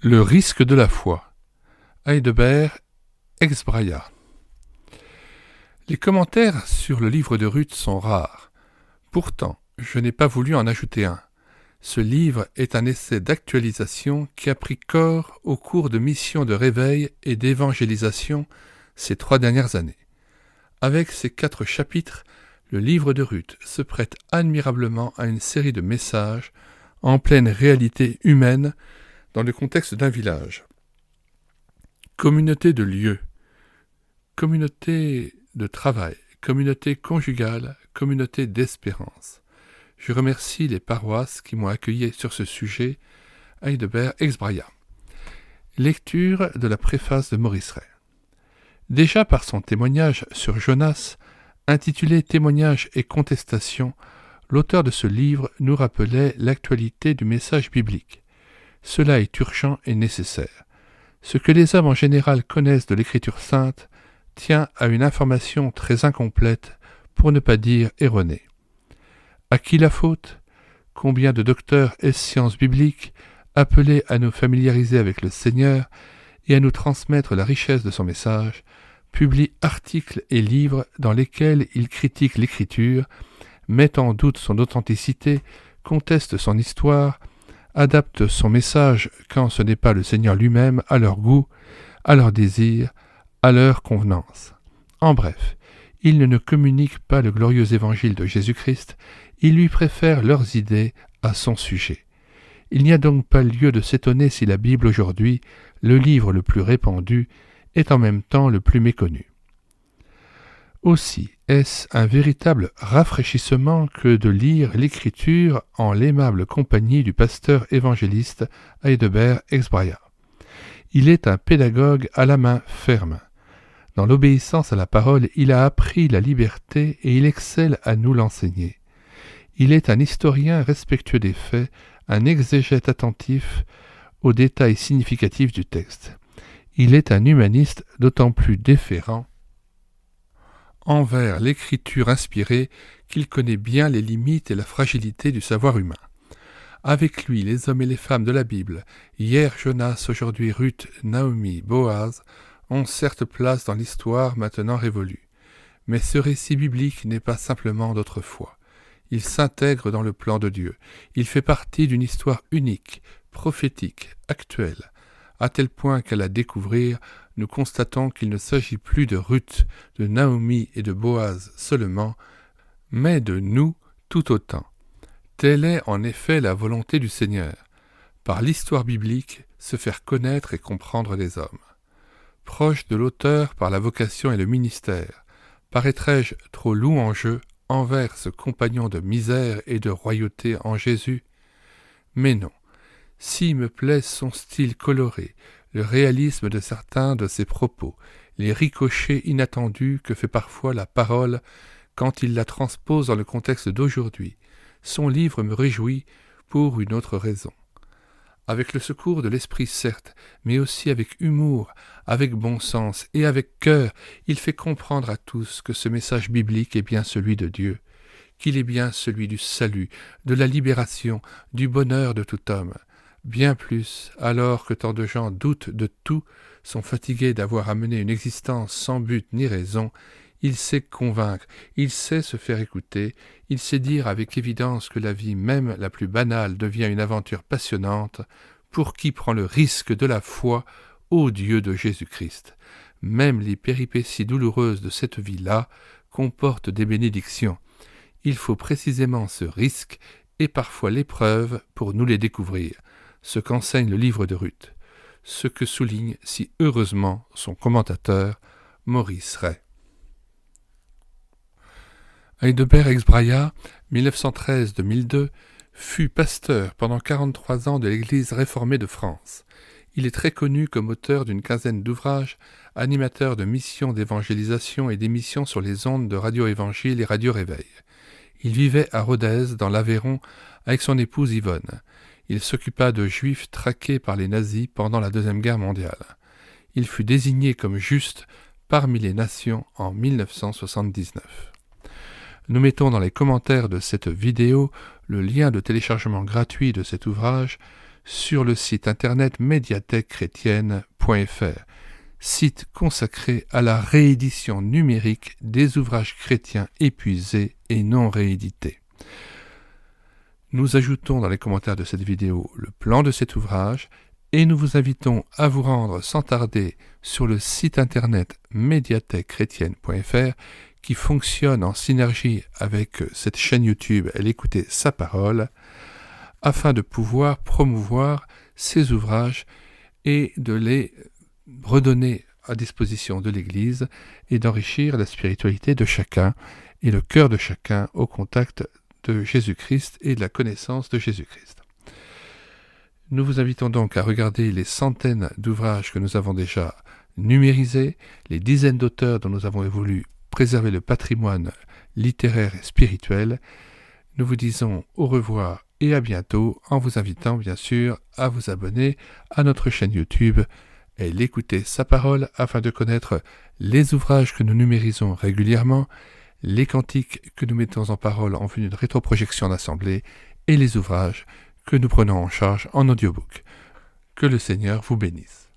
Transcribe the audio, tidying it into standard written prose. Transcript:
Le risque de la foi. Heidebert, Ex Braia. Les commentaires sur le livre de Ruth sont rares. Pourtant, je n'ai pas voulu en ajouter un. Ce livre est un essai d'actualisation qui a pris corps au cours de missions de réveil et d'évangélisation ces 3 dernières années. Avec ses 4 chapitres, le livre de Ruth se prête admirablement à une série de messages en pleine réalité humaine dans le contexte d'un village. Communauté de lieux, communauté de travail, communauté conjugale, communauté d'espérance. Je remercie les paroisses qui m'ont accueilli sur ce sujet. Heidebert, Ex Braia. Lecture de la préface de Maurice Ray. Déjà par son témoignage sur Jonas, intitulé Témoignages et contestations, l'auteur de ce livre nous rappelait l'actualité du message biblique. Cela est urgent et nécessaire. Ce que les hommes en général connaissent de l'Écriture sainte tient à une information très incomplète, pour ne pas dire erronée. À qui la faute ? Combien de docteurs ès sciences bibliques, appelés à nous familiariser avec le Seigneur et à nous transmettre la richesse de son message, publient articles et livres dans lesquels ils critiquent l'Écriture, mettent en doute son authenticité, contestent son histoire, adaptent son message quand ce n'est pas le Seigneur lui-même à leur goût, à leur désir, à leur convenance. En bref, ils ne communiquent pas le glorieux évangile de Jésus-Christ, ils lui préfèrent leurs idées à son sujet. Il n'y a donc pas lieu de s'étonner si la Bible aujourd'hui, le livre le plus répandu, est en même temps le plus méconnu. Aussi, est-ce un véritable rafraîchissement que de lire l'Écriture en l'aimable compagnie du pasteur évangéliste Heidebert, Ex Braia. Il est un pédagogue à la main ferme. Dans l'obéissance à la parole, il a appris la liberté et il excelle à nous l'enseigner. Il est un historien respectueux des faits, un exégète attentif aux détails significatifs du texte. Il est un humaniste d'autant plus déférent envers l'écriture inspirée qu'il connaît bien les limites et la fragilité du savoir humain. Avec lui, les hommes et les femmes de la Bible, hier Jonas, aujourd'hui Ruth, Naomi, Boaz, ont certes place dans l'histoire maintenant révolue. Mais ce récit biblique n'est pas simplement d'autrefois. Il s'intègre dans le plan de Dieu. Il fait partie d'une histoire unique, prophétique, actuelle, à tel point qu'à la découvrir, nous constatons qu'il ne s'agit plus de Ruth, de Naomi et de Boaz seulement, mais de nous tout autant. Telle est en effet la volonté du Seigneur, par l'histoire biblique, se faire connaître et comprendre les hommes. Proche de l'auteur par la vocation et le ministère, paraîtrais-je trop louangeux envers ce compagnon de misère et de royauté en Jésus ? Mais non. Si me plaît son style coloré, le réalisme de certains de ses propos, les ricochets inattendus que fait parfois la parole quand il la transpose dans le contexte d'aujourd'hui, son livre me réjouit pour une autre raison. Avec le secours de l'esprit certes, mais aussi avec humour, avec bon sens et avec cœur, il fait comprendre à tous que ce message biblique est bien celui de Dieu, qu'il est bien celui du salut, de la libération, du bonheur de tout homme. Bien plus, alors que tant de gens doutent de tout, sont fatigués d'avoir à mener une existence sans but ni raison, il sait convaincre, il sait se faire écouter, il sait dire avec évidence que la vie même la plus banale devient une aventure passionnante pour qui prend le risque de la foi au Dieu de Jésus-Christ. Même les péripéties douloureuses de cette vie-là comportent des bénédictions. Il faut précisément ce risque et parfois l'épreuve pour nous les découvrir. Ce qu'enseigne le livre de Ruth, ce que souligne si heureusement son commentateur, Maurice Ray. Heidebert, Ex Braia, 1913-2002, fut pasteur pendant 43 ans de l'Église réformée de France. Il est très connu comme auteur d'une quinzaine d'ouvrages, animateur de missions d'évangélisation et d'émissions sur les ondes de Radio Évangile et Radio Réveil. Il vivait à Rodez, dans l'Aveyron, avec son épouse Yvonne. Il s'occupa de juifs traqués par les nazis pendant la Deuxième Guerre mondiale. Il fut désigné comme juste parmi les nations en 1979. Nous mettons dans les commentaires de cette vidéo le lien de téléchargement gratuit de cet ouvrage sur le site internet médiathèquechrétienne.fr, site consacré à la réédition numérique des ouvrages chrétiens épuisés et non réédités. Nous ajoutons dans les commentaires de cette vidéo le plan de cet ouvrage et nous vous invitons à vous rendre sans tarder sur le site internet médiathèquechrétienne.fr qui fonctionne en synergie avec cette chaîne YouTube « L'écouter sa parole » afin de pouvoir promouvoir ces ouvrages et de les redonner à disposition de l'Église et d'enrichir la spiritualité de chacun et le cœur de chacun au contact de Jésus-Christ et de la connaissance de Jésus-Christ. Nous vous invitons donc à regarder les centaines d'ouvrages que nous avons déjà numérisés, les dizaines d'auteurs dont nous avons voulu préserver le patrimoine littéraire et spirituel. Nous vous disons au revoir et à bientôt en vous invitant bien sûr à vous abonner à notre chaîne YouTube et l'écouter sa parole afin de connaître les ouvrages que nous numérisons régulièrement, les cantiques que nous mettons en parole en vue d'une rétroprojection d'assemblée et les ouvrages que nous prenons en charge en audiobook. Que le Seigneur vous bénisse.